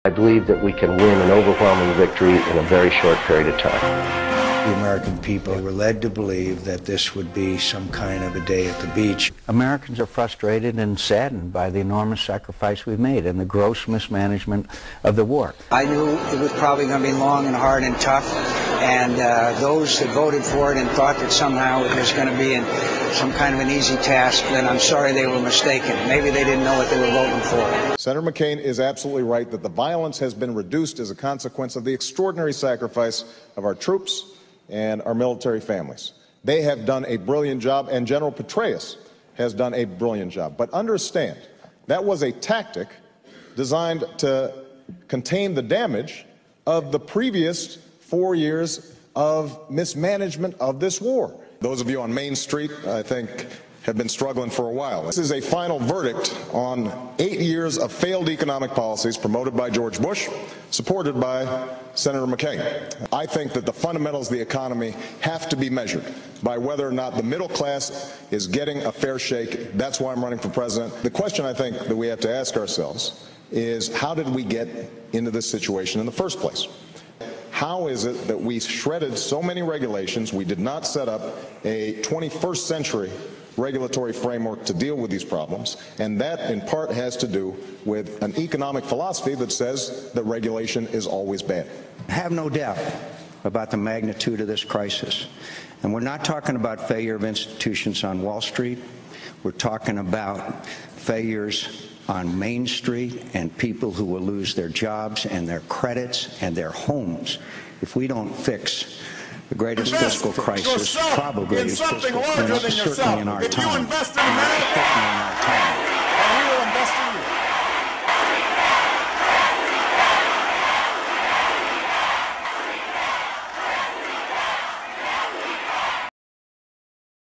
I believe that we can win an overwhelming victory in a very short period of time. The American people were led to believe that this would be some kind of a day at the beach. Americans are frustrated and saddened by the enormous sacrifice we've made and the gross mismanagement of the war. I knew it was probably going to be long and hard and tough, and those that voted for it and thought that somehow it was going to be some kind of an easy task, then I'm sorry they were mistaken. Maybe they didn't know what they were voting for. Senator McCain is absolutely right that the violence has been reduced as a consequence of the extraordinary sacrifice of our troops and our military families. They have done a brilliant job, and General Petraeus has done a brilliant job. But understand, that was a tactic designed to contain the damage of the previous 4 years of mismanagement of this war. Those of you on Main Street, I think, have been struggling for a while. This is a final verdict on 8 years of failed economic policies promoted by George Bush, supported by Senator McCain. I think that the fundamentals of the economy have to be measured by whether or not the middle class is getting a fair shake. That's why I'm running for president. The question I think that we have to ask ourselves is, how did we get into this situation in the first place? How is it that we shredded so many regulations? We did not set up a 21st century regulatory framework to deal with these problems, and that in part has to do with an economic philosophy that says that regulation is always bad. I have no doubt about the magnitude of this crisis. And we're not talking about failure of institutions on Wall Street. We're talking about failures on Main Street and people who will lose their jobs and their credits and their homes if we don't fix the greatest fiscal crisis probably is certainly in our time.